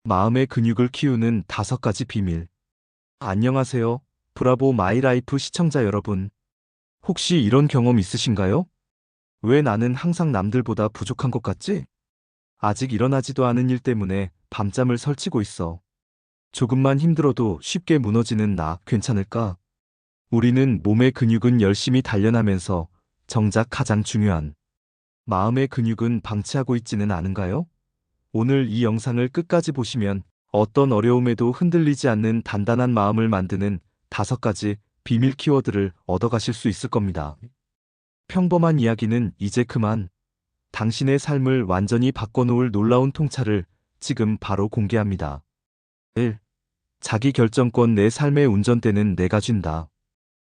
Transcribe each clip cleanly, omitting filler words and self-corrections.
마음의 근육을 키우는 5가지 비밀. 안녕하세요. 브라보 마이라이프 시청자 여러분. 혹시 이런 경험 있으신가요? 왜 나는 항상 남들보다 부족한 것 같지? 아직 일어나지도 않은 일 때문에 밤잠을 설치고 있어. 조금만 힘들어도 쉽게 무너지는 나 괜찮을까? 우리는 몸의 근육은 열심히 단련하면서 정작 가장 중요한 마음의 근육은 방치하고 있지는 않은가요? 오늘 이 영상을 끝까지 보시면 어떤 어려움에도 흔들리지 않는 단단한 마음을 만드는 5가지 비밀 키워드를 얻어가실 수 있을 겁니다. 평범한 이야기는 이제 그만. 당신의 삶을 완전히 바꿔놓을 놀라운 통찰을 지금 바로 공개합니다. 1. 자기 결정권. 내 삶의 운전대는 내가 쥔다.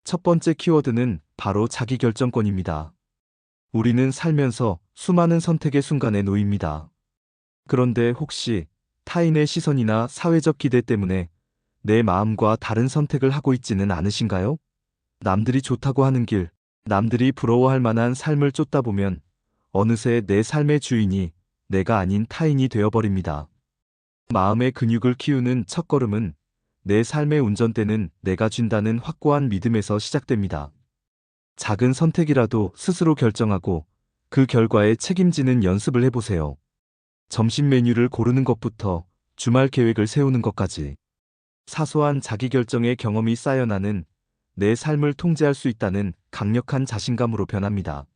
첫 번째 키워드는 바로 자기 결정권입니다. 우리는 살면서 수많은 선택의 순간에 놓입니다. 그런데 혹시 타인의 시선이나 사회적 기대 때문에 내 마음과 다른 선택을 하고 있지는 않으신가요? 남들이 좋다고 하는 길, 남들이 부러워할 만한 삶을 쫓다 보면 어느새 내 삶의 주인이 내가 아닌 타인이 되어버립니다. 마음의 근육을 키우는 첫걸음은 내 삶의 운전대는 내가 쥔다는 확고한 믿음에서 시작됩니다. 작은 선택이라도 스스로 결정하고 그 결과에 책임지는 연습을 해보세요. 점심 메뉴를 고르는 것부터 주말 계획을 세우는 것까지 사소한 자기결정의 경험이 쌓여 나는 내 삶을 통제할 수 있다는 강력한 자신감으로 변합니다.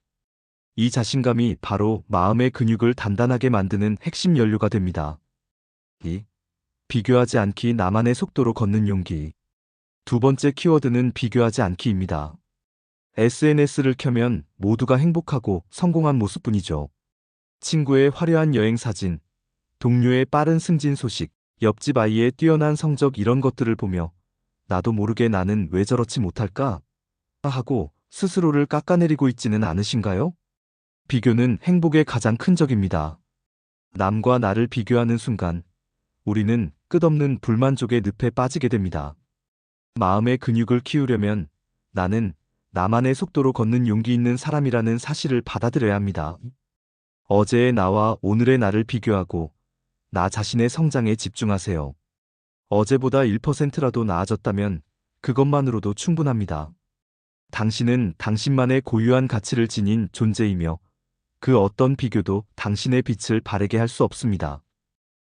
이 자신감이 바로 마음의 근육을 단단하게 만드는 핵심 연료가 됩니다. 2. 비교하지 않기. 나만의 속도로 걷는 용기. 두 번째 키워드는 비교하지 않기입니다. SNS를 켜면 모두가 행복하고 성공한 모습뿐이죠. 친구의 화려한 여행 사진, 동료의 빠른 승진 소식, 옆집 아이의 뛰어난 성적, 이런 것들을 보며 나도 모르게 나는 왜 저렇지 못할까? 하고 스스로를 깎아내리고 있지는 않으신가요? 비교는 행복의 가장 큰 적입니다. 남과 나를 비교하는 순간 우리는 끝없는 불만족의 늪에 빠지게 됩니다. 마음의 근육을 키우려면 나는 나만의 속도로 걷는 용기 있는 사람이라는 사실을 받아들여야 합니다. 어제의 나와 오늘의 나를 비교하고 나 자신의 성장에 집중하세요. 어제보다 1%라도 나아졌다면 그것만으로도 충분합니다. 당신은 당신만의 고유한 가치를 지닌 존재이며 그 어떤 비교도 당신의 빛을 바래게 할 수 없습니다.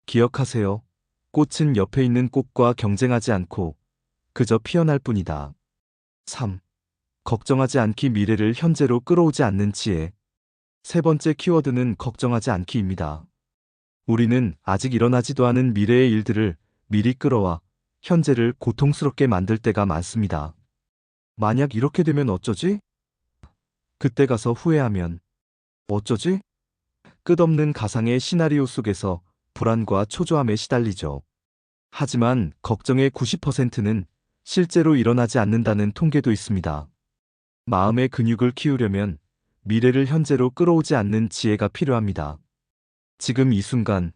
기억하세요. 꽃은 옆에 있는 꽃과 경쟁하지 않고 그저 피어날 뿐이다. 3. 걱정하지 않기. 미래를 현재로 끌어오지 않는 지혜. 세 번째 키워드는 걱정하지 않기입니다. 우리는 아직 일어나지도 않은 미래의 일들을 미리 끌어와 현재를 고통스럽게 만들 때가 많습니다. 만약 이렇게 되면 어쩌지? 그때 가서 후회하면 어쩌지? 끝없는 가상의 시나리오 속에서 불안과 초조함에 시달리죠. 하지만 걱정의 90%는 실제로 일어나지 않는다는 통계도 있습니다. 마음의 근육을 키우려면 미래를 현재로 끌어오지 않는 지혜가 필요합니다. 지금 이 순간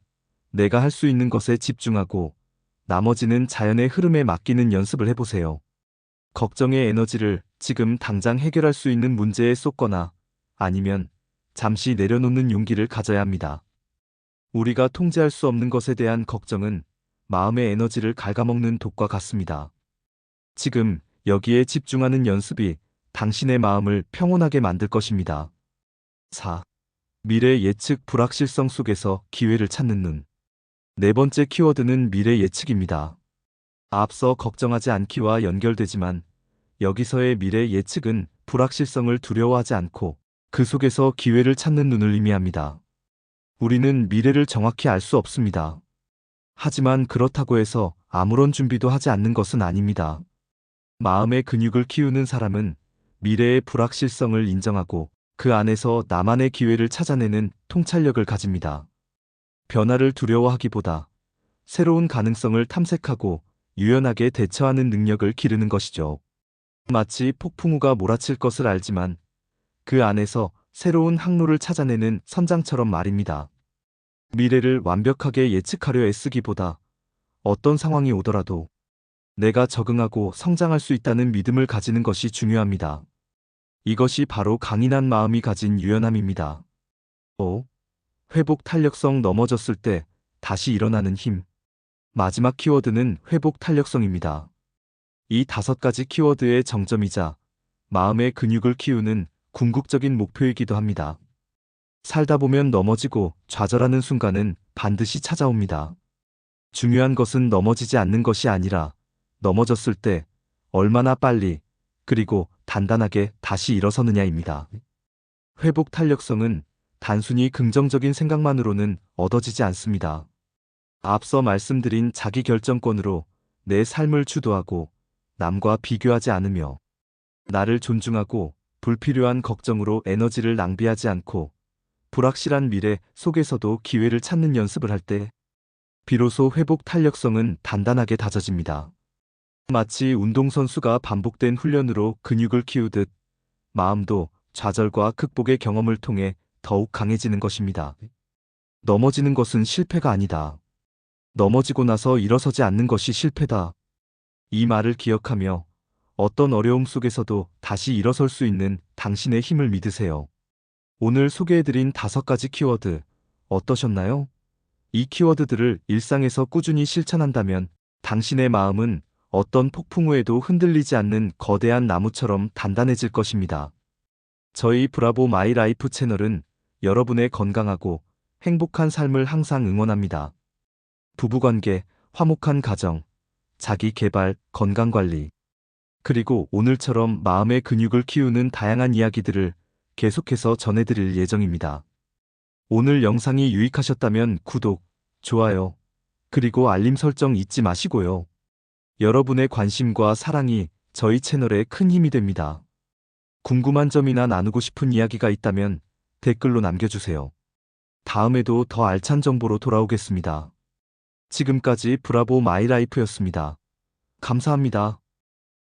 내가 할 수 있는 것에 집중하고 나머지는 자연의 흐름에 맡기는 연습을 해보세요. 걱정의 에너지를 지금 당장 해결할 수 있는 문제에 쏟거나 아니면 잠시 내려놓는 용기를 가져야 합니다. 우리가 통제할 수 없는 것에 대한 걱정은 마음의 에너지를 갉아먹는 독과 같습니다. 지금 여기에 집중하는 연습이 당신의 마음을 평온하게 만들 것입니다. 4. 미래 예측. 불확실성 속에서 기회를 찾는 눈. 네 번째 키워드는 미래 예측입니다. 앞서 걱정하지 않기와 연결되지만 여기서의 미래 예측은 불확실성을 두려워하지 않고 그 속에서 기회를 찾는 눈을 의미합니다. 우리는 미래를 정확히 알 수 없습니다. 하지만 그렇다고 해서 아무런 준비도 하지 않는 것은 아닙니다. 마음의 근육을 키우는 사람은 미래의 불확실성을 인정하고 그 안에서 나만의 기회를 찾아내는 통찰력을 가집니다. 변화를 두려워하기보다 새로운 가능성을 탐색하고 유연하게 대처하는 능력을 기르는 것이죠. 마치 폭풍우가 몰아칠 것을 알지만 그 안에서 새로운 항로를 찾아내는 선장처럼 말입니다. 미래를 완벽하게 예측하려 애쓰기보다 어떤 상황이 오더라도 내가 적응하고 성장할 수 있다는 믿음을 가지는 것이 중요합니다. 이것이 바로 강인한 마음이 가진 유연함입니다. 5. 회복 탄력성. 넘어졌을 때 다시 일어나는 힘. 마지막 키워드는 회복 탄력성입니다. 이 5가지 키워드의 정점이자 마음의 근육을 키우는 궁극적인 목표이기도 합니다. 살다 보면 넘어지고 좌절하는 순간은 반드시 찾아옵니다. 중요한 것은 넘어지지 않는 것이 아니라 넘어졌을 때 얼마나 빨리 그리고 단단하게 다시 일어서느냐입니다. 회복 탄력성은 단순히 긍정적인 생각만으로는 얻어지지 않습니다. 앞서 말씀드린 자기 결정권으로 내 삶을 주도하고 남과 비교하지 않으며 나를 존중하고 불필요한 걱정으로 에너지를 낭비하지 않고 불확실한 미래 속에서도 기회를 찾는 연습을 할 때 비로소 회복 탄력성은 단단하게 다져집니다. 마치 운동선수가 반복된 훈련으로 근육을 키우듯 마음도 좌절과 극복의 경험을 통해 더욱 강해지는 것입니다. 넘어지는 것은 실패가 아니다. 넘어지고 나서 일어서지 않는 것이 실패다. 이 말을 기억하며 어떤 어려움 속에서도 다시 일어설 수 있는 당신의 힘을 믿으세요. 오늘 소개해드린 5가지 키워드 어떠셨나요? 이 키워드들을 일상에서 꾸준히 실천한다면 당신의 마음은 어떤 폭풍 후에도 흔들리지 않는 거대한 나무처럼 단단해질 것입니다. 저희 브라보 마이 라이프 채널은 여러분의 건강하고 행복한 삶을 항상 응원합니다. 부부관계, 화목한 가정, 자기 개발, 건강관리, 그리고 오늘처럼 마음의 근육을 키우는 다양한 이야기들을 계속해서 전해드릴 예정입니다. 오늘 영상이 유익하셨다면 구독, 좋아요, 그리고 알림 설정 잊지 마시고요. 여러분의 관심과 사랑이 저희 채널에 큰 힘이 됩니다. 궁금한 점이나 나누고 싶은 이야기가 있다면 댓글로 남겨주세요. 다음에도 더 알찬 정보로 돌아오겠습니다. 지금까지 브라보 마이라이프였습니다. 감사합니다.